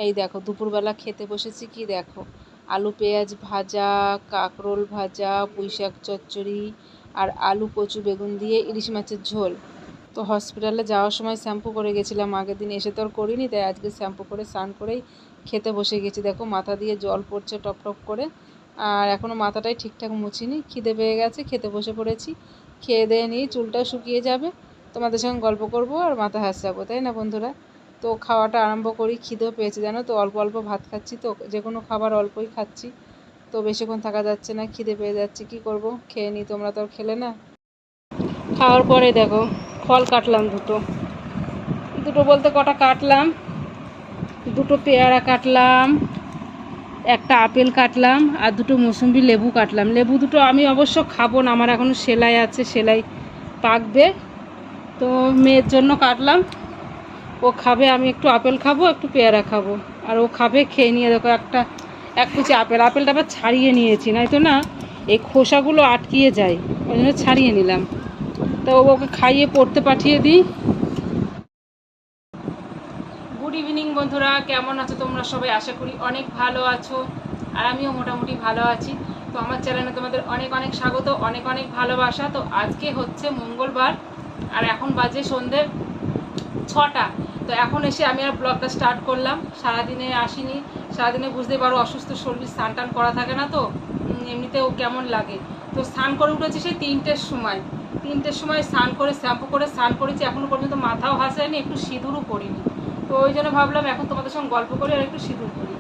এই দেখো দুপুরবেলা খেতে বসেছি, কি দেখো, আলু পেঁয়াজ ভাজা, কাঁকরোল ভাজা, পুঁইশাক চচ্চড়ি আর আলু কচু বেগুন দিয়ে ইলিশ মাছের ঝোল। তো হসপিটালে যাওয়ার সময় শ্যাম্পু করে গেছিলাম, আগের দিন এসে তো আর করিনি, তাই আজকে শ্যাম্পু করে স্নান করেই খেতে বসে গেছি। দেখো মাথা দিয়ে জল পড়ছে টপ টপ করে, আর এখনও মাথাটাই ঠিকঠাক মুছিনি। খিদে পেয়ে গেছে, খেতে বসে পড়েছি। খেয়ে দেয়ে নিয়ে চুলটাও শুকিয়ে যাবে, তোমাদের সঙ্গে গল্প করব আর মাথা হাসছাবো, তাই না বন্ধুরা? তো খাওয়াটা আরম্ভ করি। খিদেও পেয়েছে জানো তো, অল্প অল্প ভাত খাচ্ছি, তো যে কোনো খাবার অল্পই খাচ্ছি, তো বেশিক্ষণ থাকা যাচ্ছে না, খিদে পেয়ে যাচ্ছে, কি করব, খেয়ে নিই, তোমরা তো আর খেলে না। খাওয়ার পরে দেখো ফল কাটলাম দুটো, দুটো বলতে কটা কাটলাম, দুটো পেয়ারা কাটলাম, একটা আপেল কাটলাম আর দুটো মৌসুম্বি লেবু কাটলাম। লেবু দুটো আমি অবশ্য খাবো না, আমার এখনও সেলাই আছে, সেলাই পাকবে, তো মেয়ের জন্য কাটলাম। ও খাবে, আমি একটু আপেল খাবো, একটু পেয়ারা খাবো, আর ও খাবে। খেয়ে নিয়ে দেখো এক কুচি আপেলটা আবার ছাড়িয়ে নিয়েছি, নয়তো না এই খোসাগুলো আটকিয়ে যায়, ওই জন্য ছাড়িয়ে নিলাম। তো ওকে খাইয়ে পড়তে পাঠিয়ে দিই। গুড ইভিনিং বন্ধুরা, কেমন আছো তোমরা সবাই? আশা করি অনেক ভালো আছো, আর আমিও মোটামুটি ভালো আছি। তো আমার চ্যানেলে তোমাদের অনেক অনেক স্বাগত, অনেক অনেক ভালোবাসা। তো আজকে হচ্ছে মঙ্গলবার, আর এখন বাজে সন্ধ্যে 6টা। তো এখন এসে আমি আর ব্লগটা স্টার্ট করলাম। সারাদিনে আসিনি, সারাদিনে বুঝতে পারো অসুস্থ শরীর, স্নান টান করা থাকে না, তো এমনিতেও কেমন লাগে। তো স্নান করে উঠেছি সেই 3টের সময়, 3টের সময় স্নান করে শ্যাম্পু করে স্নান করেছি, এখনও পর্যন্ত মাথাও হাসায়নি, একটু সিঁদুরও পরিনি। তো ওই জন্য ভাবলাম এখন তোমাদের সঙ্গে গল্প করি আর একটু সিঁদুর করি।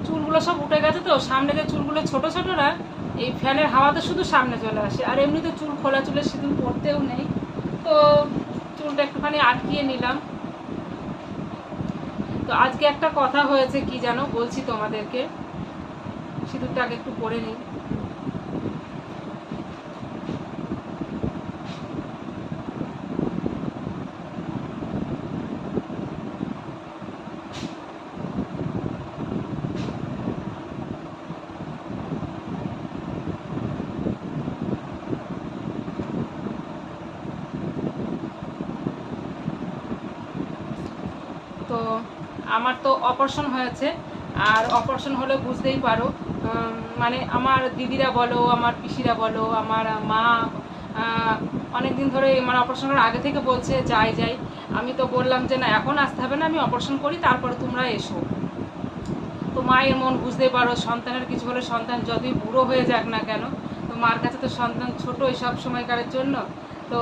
চুলগুলো সব উঠে গেছে, তো সামনে যে চুলগুলো ছোট ছোটরা এই ফ্যানের হাওয়াতে শুধু সামনে চলে আসে, আর এমনিতে চুল খোলা চুলে সিঁদুর পড়তেও নেই, তো চুলটা একটুখানি আটকিয়ে নিলাম। তো আজকে একটা কথা হয়েছে, কি জানো, বলছি তোমাদেরকে। সিঁদুরটা আগে একটু পরে নিই। তো আমার তো অপারেশন হয়েছে, আর অপারেশন হলে বুঝতেই পারো, মানে আমার দিদিরা বলো, আমার পিসিরা বলো, আমার মা অনেক দিন ধরে, মানে অপারেশনের আগে থেকে বলছে যাই যাই। আমি তো বললাম যে না, এখন আসতে হবে না, আমি অপারেশন করি, তারপরে তোমরা এসো। তো মায়ের মন বুঝতেই পারো, সন্তানের কিছু হলে সন্তান যতই বুড়ো হয়ে যাক না কেন, তো মার কাছে তো সন্তান ছোটোই সব সময়কারের জন্য। তো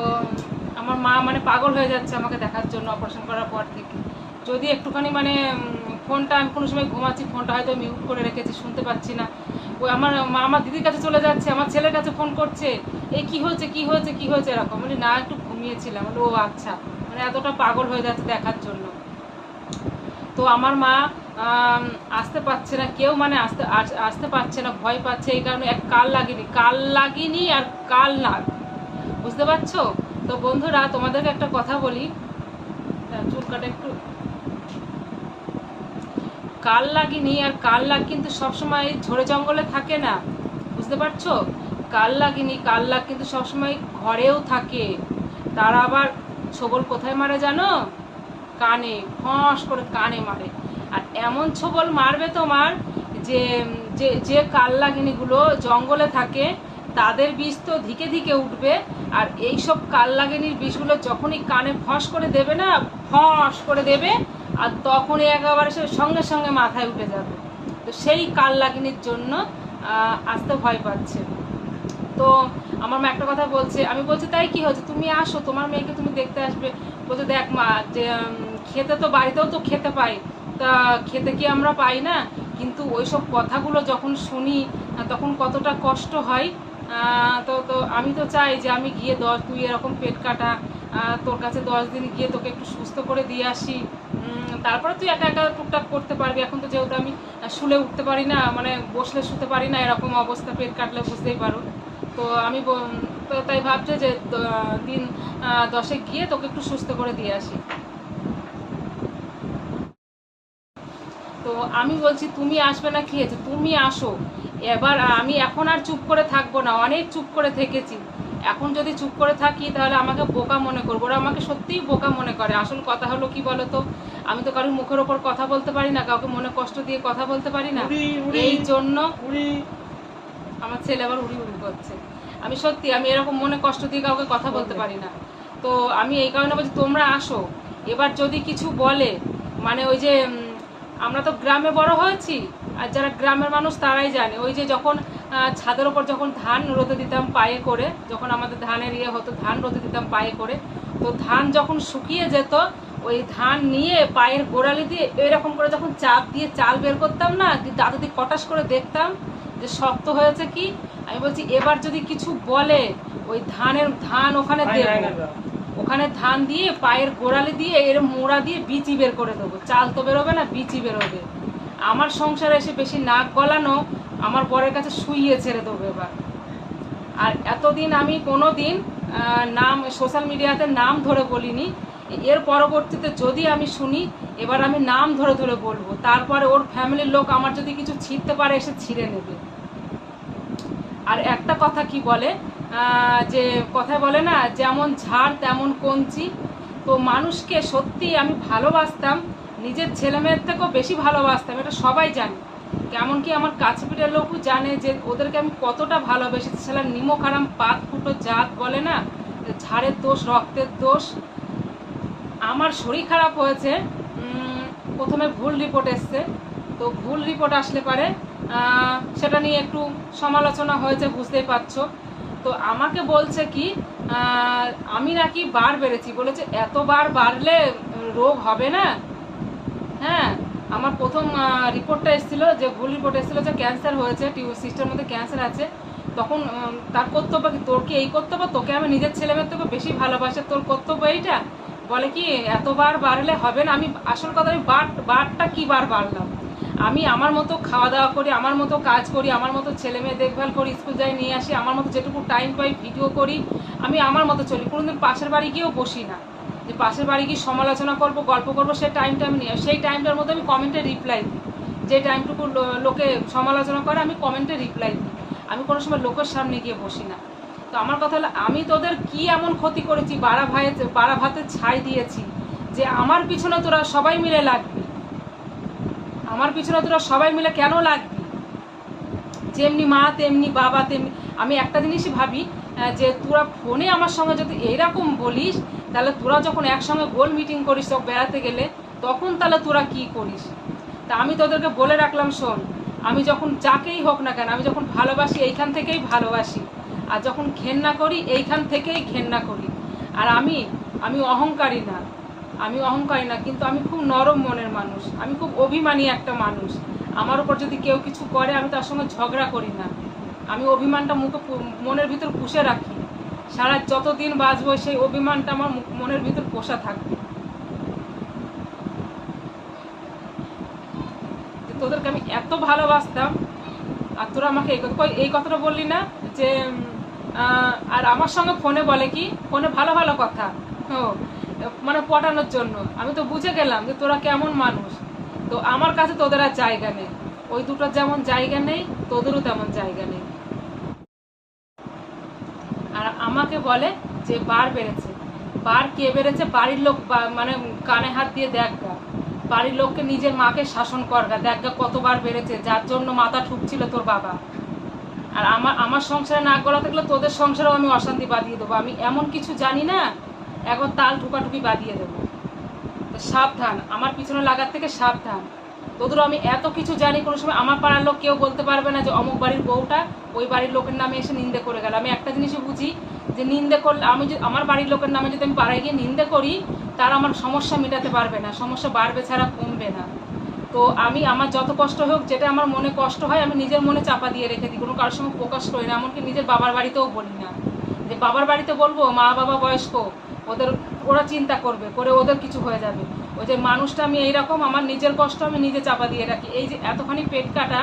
আমার মা মানে পাগল হয়ে যাচ্ছে আমাকে দেখার জন্য অপারেশন করার পর থেকে। যদি একটুখানি মানে ফোনটা, আমি কোনো সময় ঘুমাচ্ছি, ফোনটা হয়তো মিউট করে রেখেছি, শুনতে পাচ্ছি না, ওই আমার মা আমার দিদির কাছে চলে যাচ্ছে, আমার ছেলের কাছে ফোন করছে, এই কী হয়েছে কী হয়েছে কী হয়েছে এরকম, মানে না একটু ঘুমিয়েছিলাম, ও আচ্ছা, মানে এতটা পাগল হয়ে যাচ্ছে দেখার জন্য। তো আমার মা আসতে পারছে না, কেউ মানে আসতে পারছে না, ভয় পাচ্ছে, এই কারণে এক কাল লাগিনি আর কাল নাগ, বুঝতে পারছো? তো বন্ধুরা তোমাদেরকে একটা কথা বলি, চুল কাটা একটু, কাল লাগিনি আর কাল লাগ কিন্তু সবসময় ঝোড়ে জঙ্গলে থাকে না, বুঝতে পারছো? কাল লাগিনি কাল লাগ কিন্তু সবসময় ঘরেও থাকে। তারা আবার ছোবল কোথায় মারে জানো? কানে, ফস করে কানে মারে। আর এমন ছোবল মারবে তোমার, যে যে যে কালনাগিনীগুলো জঙ্গলে থাকে তাদের বিষ তো ধিকে ধিকে উঠবে, আর এইসব কালনাগিনীর বিষগুলো যখনই কানে ফস করে দেবে না, ফস করে দেবে, আর তখনই একেবারে সে সঙ্গে সঙ্গে মাথায় উঠে যাবে। তো সেই কালনাগিনীর জন্য আসতে ভয় পাচ্ছে। তো আমার মা একটা কথা বলছে, আমি বলছি তাই কি হয়েছে, তুমি আসো, তোমার মেয়েকে তুমি দেখতে আসবে। বলছে দেখ মা, যে খেতে তো বাড়িতেও তো খেতে পাই, তা খেতে কি আমরা পাই না, কিন্তু ওইসব কথাগুলো যখন শুনি তখন কতটা কষ্ট হয়। তো তো আমি তো চাই যে আমি গিয়ে তুই এরকম পেট কাটা, তোর কাছে 10 দিন গিয়ে তোকে একটু সুস্থ করে দিয়ে আসি, তারপরে তুই একা একা টুকটাক করতে পারবি। এখন তো যেহেতু আমি শুলে উঠতে পারি না, মানে বসলে শুতে পারি না, এরকম অবস্থা, পেট কাটলে বুঝতেই পারো। তো আমি তো তাই ভাবছে যে দিন 10 গিয়ে তোকে একটু সুস্থ করে দিয়ে আসি। তো আমি বলছি তুমি আসবে না, কি হয়েছে, তুমি আসো। এবার আমি এখন আর চুপ করে থাকবো না, অনেক চুপ করে থেকেছি, এখন যদি চুপ করে থাকি তাহলে আমাকে বোকা মনে করবো, ওরা আমাকে সত্যিই বোকা মনে করে। আসল কথা হলো কি বলতো, আমি তো কারোর মুখের ওপর কথা বলতে পারি না, কাউকে মনে কষ্ট দিয়ে কথা বলতে পারি না, এই জন্য আমার ছেলে আবার উড়ি উড়ি করছে। আমি সত্যি আমি এরকম মনে কষ্ট দিয়ে কাউকে কথা বলতে পারি না। তো আমি এই কারণে বলছি তোমরা আসো, এবার যদি কিছু বলে, মানে ওই যে আমরা তো গ্রামে বড় হয়েছি, আর যারা গ্রামের মানুষ তারাই জানে, ওই যে যখন ছাদের ওপর যখন ধান রোদে দিতাম পায়ে করে, যখন আমাদের ধানের ইয়ে হতো, ধান রোদে দিতাম পায়ে করে, তো ধান যখন শুকিয়ে যেত, ওই ধান নিয়ে পায়ের গোড়ালি দিয়ে এরকম করে যখন চাপ দিয়ে চাল বের করতাম না, দাদু দিয়ে কটাস করে দেখতাম যে শক্ত হয়েছে কি। আমি বলছি এবার যদি কিছু বলে, ওই ধান ওখানে দেবো, ওখানে ধান দিয়ে পায়ের গোড়ালি দিয়ে এর মোড়া দিয়ে বিচি বের করে দেবো, চাল তো বেরোবে না, বিচি বেরোবে। আমার সংসারে এসে বেশি নাক গলানো আমার বরের কাছে শুইয়ে ছেড়ে দেবো এবার। আর এতদিন আমি কোনো দিন নাম সোশ্যাল মিডিয়াতে নাম ধরে বলিনি, এর পরবর্তীতে যদি আমি শুনি এবার আমি নাম ধরে ধরে বলবো, তারপরে ওর ফ্যামিলির লোক আমার যদি কিছু ছিঁড়তে পারে এসে ছিঁড়ে নেবে। আর একটা কথা কি বলে, যে কথায় বলে না, যেমন ঝাড় তেমন কঞ্চি। তো মানুষকে সত্যি আমি ভালোবাসতাম, নিজের ছেলে মেয়ের থেকেও বেশি ভালোবাসতাম, এটা সবাই জানে। কেমন কি আমার কাছে পিঠের লোকও জানে যে ওদেরকে আমি কতটা ভালোবেসেছি। সেটা নিমক হারাম পাত ফুটো জাত বলে না, ঝাড়ের দোষ রক্তের দোষ। আমার শরীর খারাপ হয়েছে, প্রথমে ভুল রিপোর্ট এসছে, তো ভুল রিপোর্ট আসলে পারে সেটা নিয়ে একটু সমালোচনা হয়েছে, বুঝতেই পারছো। তো আমাকে বলছে কি আমি নাকি বার বেড়েছি, বলেছে এতবার বাড়লে রোগ হবে না। হ্যাঁ, আমার প্রথম রিপোর্টটা এসেছিলো, যে ভুল রিপোর্ট এসেছিলো যে ক্যান্সার হয়েছে, সিস্টেমের মধ্যে ক্যান্সার আছে। তখন তার কর্তব্য কি, তোর কি এই কর্তব্য, তোকে আমি নিজের ছেলেমেয়ের থেকে বেশি ভালোবাসে, তোর কর্তব্য এইটা? বলে কি এতবার বাড়লে হবে না। আমি আসল কথা, আমি বারটা কি বার বাড়লাম, আমি আমার মতো খাওয়া দাওয়া করি, আমার মতো কাজ করি, আমার মতো ছেলে মেয়ে দেখভাল করি, স্কুল যাই নিয়ে আসি, আমার মতো যেটুকু টাইম পাই ভিডিও করি, আমি আমার মতো চলি। কোনোদিন পাশের বাড়ি গিয়েও বসি না, যে পাশের বাড়ি গিয়ে সমালোচনা করবো, গল্প করবো, সেই টাইমটা আমি নিয়ে, সেই টাইমটার মধ্যে আমি কমেন্টে রিপ্লাই দিই। যে টাইমটুকু লোকে সমালোচনা করে আমি কমেন্টে রিপ্লাই দিই, আমি কোনো সময় লোকের সামনে গিয়ে বসি না। তো আমার কথা হলো, আমি তোদের কি এমন ক্ষতি করেছি, বাড়া ভাতে ছাই দিয়েছি যে আমার পিছনে তোরা সবাই মিলে লাগবি, আমার পিছনে তোরা সবাই মিলে কেন লাগবি? যেমনি মা তেমনি বাবা তেমনি। আমি একটা জিনিসই ভাবি, যে তোরা ফোনে আমার সঙ্গে যদি এইরকম বলিস, তাহলে তোরা যখন একসঙ্গে গোল মিটিং করিস সব বেড়াতে গেলে, তখন তাহলে তোরা কি করিস? তা আমি তোদেরকে বলে রাখলাম, শোন, আমি যখন যাকেই হোক না কেন, আমি যখন ভালোবাসি এইখান থেকেই ভালোবাসি, আর যখন ঘেন্না করি এইখান থেকেই ঘেন্না করি। আর আমি অহংকারী না, কিন্তু আমি খুব নরম মনের মানুষ, আমি খুব অভিমানী একটা মানুষ। আমার উপর যদি কেউ কিছু করে আমি তার সঙ্গে ঝগড়া করি না, আমি অভিমানটা মনের ভিতর পুষে রাখি, সারা যতদিন বাঁচবো সেই অভিমানটা আমার মনের ভিতর পোষা থাকবে। তোদেরকে আমি এত ভালোবাসতাম, আর তোরা আমাকে এই কথাটা বললি না যে আর আমার সঙ্গে ফোনে বলে কি, ফোনে ভালো ভালো কথা, মানে পটানোর জন্য। আমি তো বুঝে গেলাম যে তোরা কেমন মানুষ। তো আমার কাছে তোদের আর জায়গা নেই, ওই দুটোর যেমন জায়গা নেই তোদেরও তেমন জায়গা নেই। আর আমাকে বলে যে বার বেড়েছে, বার কে বেড়েছে? বাড়ির লোক, মানে কানে হাত দিয়ে দেখা, বাড়ির লোককে নিজের মাকে শাসন করগা, দেখা কতবার বেড়েছে, যার জন্য মাথা ঠুকছিল তোর বাবা। আর আমার সংসারে নাক গলাতে গেলে তোদের সংসারেও আমি অশান্তি বাঁধিয়ে দেবো। আমি এমন কিছু জানি না, এখন তাল ঠুকাঠুকি বাঁধিয়ে দেবো। সাবধান, আমার পিছনে লাগার থেকে সাবধান। তোদেরও আমি এত কিছু জানি, কোনো সময় আমার পাড়ার লোক কেউ বলতে পারবে না যে অমুক বাড়ির বউটা ওই বাড়ির লোকের নামে এসে নিন্দে করে গেল। আমি একটা জিনিসই বুঝি, যে নিন্দে করলে, আমি যদি আমার বাড়ির লোকের নামে যদি আমি পাড়ায় গিয়ে নিন্দে করি, তার আমার সমস্যা মেটাতে পারবে না, সমস্যা বাড়বে ছাড়া কমবে না। তো আমি আমার যত কষ্ট হোক, যেটা আমার মনে কষ্ট হয় আমি নিজের মনে চাপা দিয়ে রেখে দিই, কোনো কারোর সঙ্গে প্রকাশ করি না। এমনকি নিজের বাবার বাড়িতেও বলি না, যে বাবার বাড়িতে বলবো মা বাবা বয়স্ক, ওরা চিন্তা করবে, করে ওদের কিছু হয়ে যাবে। ওই যে মানুষটা আমি এইরকম, আমার নিজের কষ্ট আমি নিজে চাপা দিয়ে রাখি। এই যে এতখানি পেট কাটা,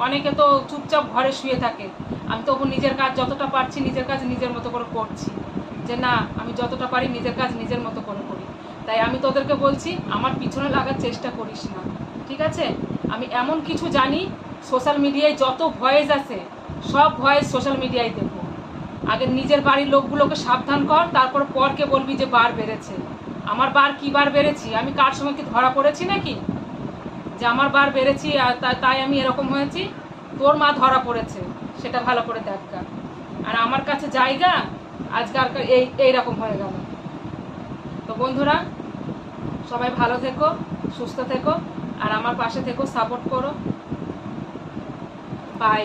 অনেকে তো চুপচাপ ঘরে শুয়ে থাকে, আমি তবু নিজের কাজ যতটা পারছি নিজের কাজ নিজের মতো করে করছি, যে না আমি যতটা পারি নিজের কাজ নিজের মতো করে করি। তাই আমি তোদেরকে বলছি, আমার পিছনে লাগার চেষ্টা করিস না, ঠিক আছে? আমি এমন কিছু জানি, সোশ্যাল মিডিয়ায় যত ভয়েস আছে সব ভয়েস সোশ্যাল মিডিয়ায় দেবো, আগে নিজের বাড়ির লোকগুলোকে সাবধান কর, তারপর পরকে বলবি যে বার বেড়েছে। আমার বার কি বার বেড়েছি? আমি কার সময় কি ধরা পড়েছি নাকি যে আমার বার বেড়েছি আর তাই আমি এরকম হয়েছি? তোর মা ধরা পড়েছে, সেটা ভালো করে দেখা। আর আমার কাছে জায়গা আজকাল এইরকম হয়ে গেল। তো বন্ধুরা, সবাই ভালো থেকো, সুস্থ থেকো, আর আমার পাশে থেকো, সাপোর্ট করো। বাই।